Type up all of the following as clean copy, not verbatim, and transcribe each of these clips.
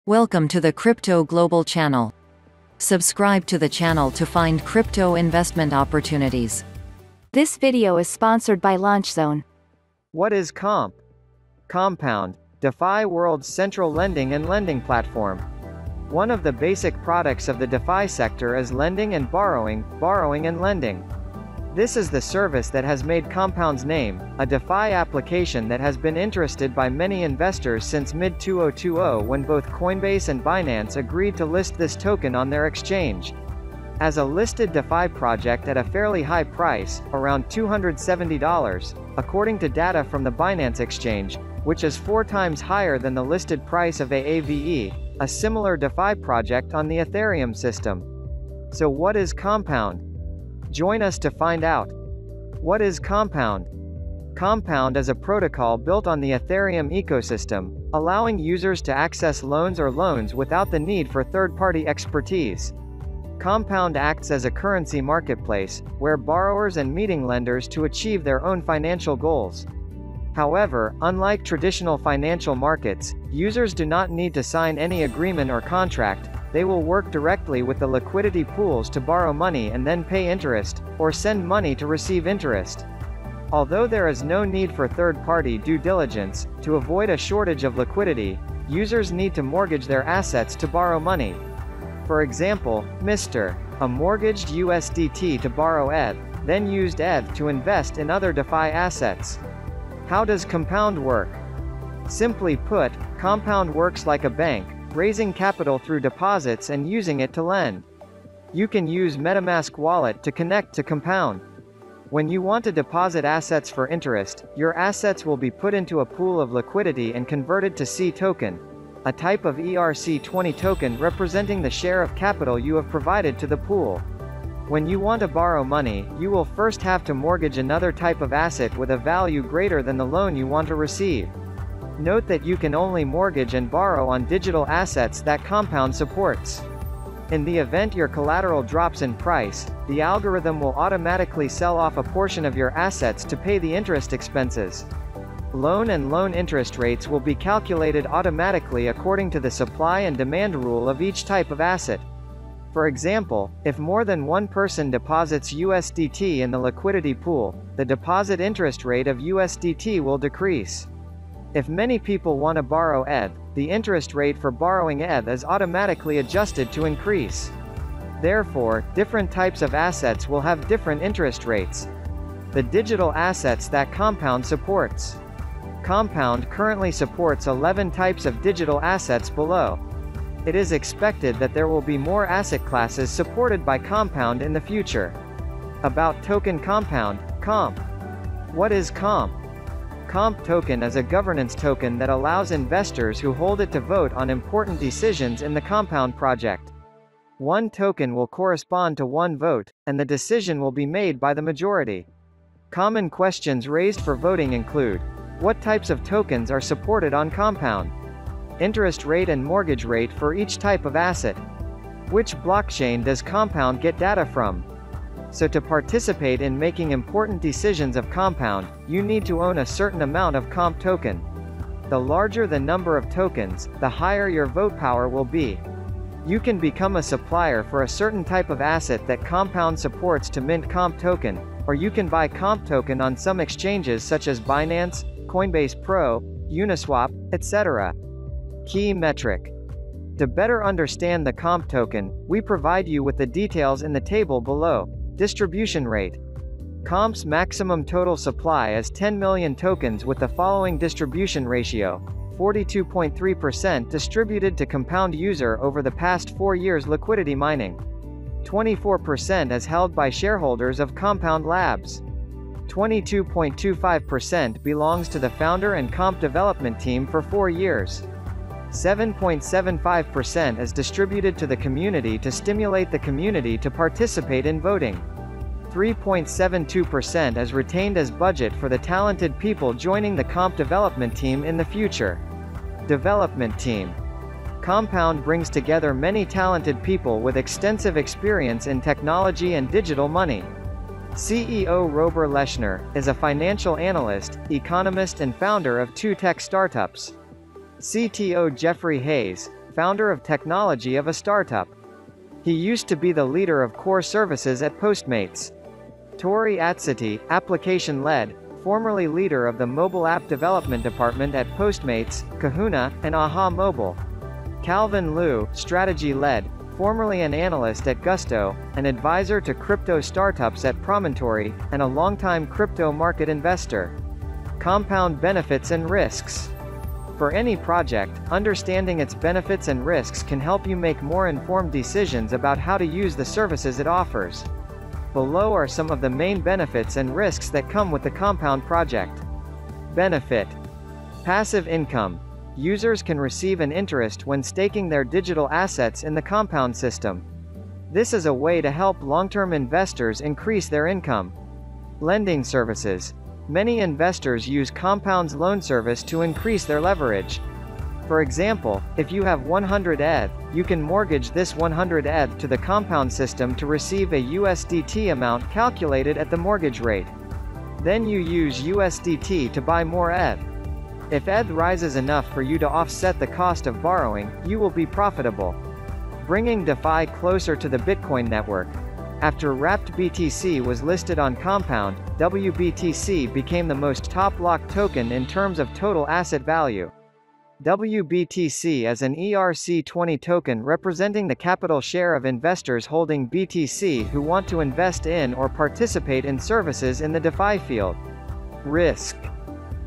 Welcome to the Crypto Global channel. Subscribe to the channel to find crypto investment opportunities. This video is sponsored by LaunchZone. What is Comp? Compound, DeFi World's central lending and lending platform. One of the basic products of the DeFi sector is lending and borrowing and lending. This is the service that has made Compound's name, a DeFi application that has been interested by many investors since mid-2020 when both Coinbase and Binance agreed to list this token on their exchange. As a listed DeFi project at a fairly high price, around $270, according to data from the Binance exchange, which is 4 times higher than the listed price of AAVE, a similar DeFi project on the Ethereum system. So what is Compound? Join us to find out. What is Compound? Compound is a protocol built on the Ethereum ecosystem, allowing users to access loans without the need for third-party expertise. Compound acts as a currency marketplace, where borrowers and meeting lenders to achieve their own financial goals. However, unlike traditional financial markets, users do not need to sign any agreement or contract. They will work directly with the liquidity pools to borrow money and then pay interest, or send money to receive interest. Although there is no need for third-party due diligence, to avoid a shortage of liquidity, users need to mortgage their assets to borrow money. For example, Mr. A mortgaged USDT to borrow ETH, then used ETH to invest in other DeFi assets. How does Compound work? Simply put, Compound works like a bank, raising capital through deposits and using it to lend. You can use MetaMask wallet to connect to Compound. When you want to deposit assets for interest, your assets will be put into a pool of liquidity and converted to C token, a type of ERC20 token representing the share of capital you have provided to the pool. When you want to borrow money, you will first have to mortgage another type of asset with a value greater than the loan you want to receive. Note that you can only mortgage and borrow on digital assets that Compound supports. In the event your collateral drops in price, the algorithm will automatically sell off a portion of your assets to pay the interest expenses. Loan and loan interest rates will be calculated automatically according to the supply and demand rule of each type of asset. For example, if more than one person deposits USDT in the liquidity pool, the deposit interest rate of USDT will decrease. If many people want to borrow ETH, the interest rate for borrowing ETH is automatically adjusted to increase. Therefore, different types of assets will have different interest rates. The digital assets that Compound supports. Compound currently supports 11 types of digital assets below. It is expected that there will be more asset classes supported by Compound in the future. About token Compound, Comp. What is Comp? Comp token is a governance token that allows investors who hold it to vote on important decisions in the Compound project. One token will correspond to one vote, and the decision will be made by the majority. Common questions raised for voting include: what types of tokens are supported on Compound? Interest rate and mortgage rate for each type of asset. Which blockchain does Compound get data from? So to participate in making important decisions of Compound, you need to own a certain amount of Comp token. The larger the number of tokens, the higher your vote power will be. You can become a supplier for a certain type of asset that Compound supports to mint Comp token, or you can buy Comp token on some exchanges such as Binance, Coinbase Pro, Uniswap, etc. Key metric. To better understand the Comp token, we provide you with the details in the table below. Distribution rate. Comp's maximum total supply is 10 million tokens with the following distribution ratio: 42.3% distributed to Compound user over the past 4 years. Liquidity mining. 24% is held by shareholders of Compound Labs. 22.25% belongs to the founder and Comp development team for 4 years. 7.75% is distributed to the community to stimulate the community to participate in voting. 3.72% is retained as budget for the talented people joining the Comp development team in the future. Development team. Compound brings together many talented people with extensive experience in technology and digital money. CEO Robert Leshner is a financial analyst, economist and founder of 2 tech startups. CTO Jeffrey Hayes, founder of technology of a startup. He used to be the leader of core services at Postmates. Tori Atsiti, application lead, formerly leader of the mobile app development department at Postmates, Kahuna, and Aha Mobile. Calvin Liu, strategy lead, formerly an analyst at Gusto, an advisor to crypto startups at Promontory, and a longtime crypto market investor. Compound benefits and risks. For any project, understanding its benefits and risks can help you make more informed decisions about how to use the services it offers. Below are some of the main benefits and risks that come with the Compound project. Benefit. Passive income. Users can receive an interest when staking their digital assets in the Compound system. This is a way to help long-term investors increase their income. Lending services. Many investors use Compound's loan service to increase their leverage. For example, if you have 100 ETH, you can mortgage this 100 ETH to the Compound system to receive a USDT amount calculated at the mortgage rate. Then you use USDT to buy more ETH. If ETH rises enough for you to offset the cost of borrowing, you will be profitable. Bringing DeFi closer to the Bitcoin network. After Wrapped BTC was listed on Compound, WBTC became the most top-locked token in terms of total asset value. WBTC is an ERC20 token representing the capital share of investors holding BTC who want to invest in or participate in services in the DeFi field. Risk.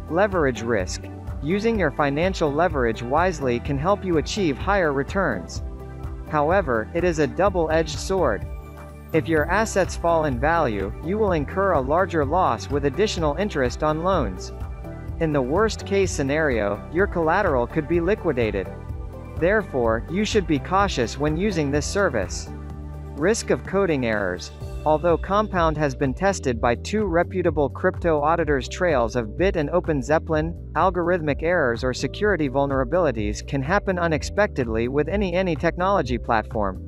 Leverage risk. Using your financial leverage wisely can help you achieve higher returns. However, it is a double-edged sword. If your assets fall in value, you will incur a larger loss with additional interest on loans. In the worst-case scenario, your collateral could be liquidated. Therefore, you should be cautious when using this service. Risk of coding errors. Although Compound has been tested by two reputable crypto auditors, trails of Bit and OpenZeppelin, algorithmic errors or security vulnerabilities can happen unexpectedly with any technology platform.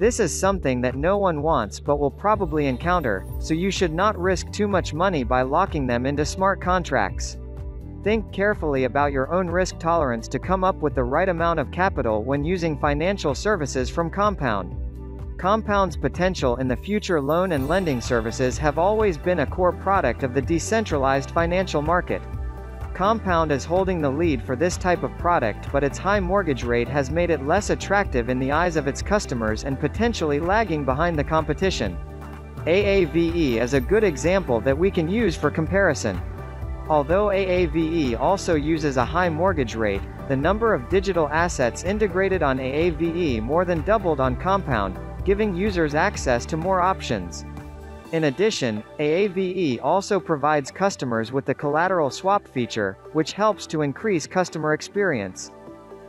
This is something that no one wants but will probably encounter, so you should not risk too much money by locking them into smart contracts. Think carefully about your own risk tolerance to come up with the right amount of capital when using financial services from Compound. Compound's potential in the future loan and lending services have always been a core product of the decentralized financial market. Compound is holding the lead for this type of product, but its high mortgage rate has made it less attractive in the eyes of its customers and potentially lagging behind the competition. AAVE is a good example that we can use for comparison. Although AAVE also uses a high mortgage rate, the number of digital assets integrated on AAVE more than doubled on Compound, giving users access to more options. In addition, AAVE also provides customers with the collateral swap feature, which helps to increase customer experience.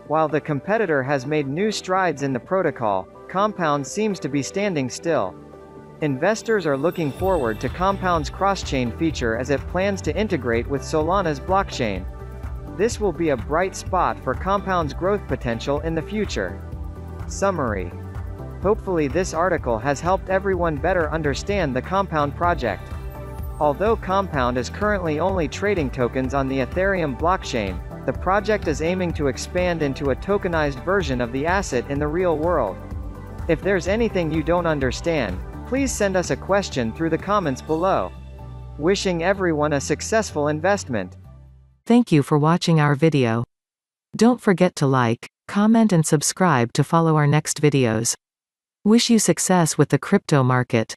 While the competitor has made new strides in the protocol, Compound seems to be standing still. Investors are looking forward to Compound's cross-chain feature as it plans to integrate with Solana's blockchain. This will be a bright spot for Compound's growth potential in the future. Summary. Hopefully this article has helped everyone better understand the Compound project. Although Compound is currently only trading tokens on the Ethereum blockchain, the project is aiming to expand into a tokenized version of the asset in the real world. If there's anything you don't understand, please send us a question through the comments below. Wishing everyone a successful investment. Thank you for watching our video. Don't forget to like, comment and subscribe to follow our next videos. Wish you success with the crypto market.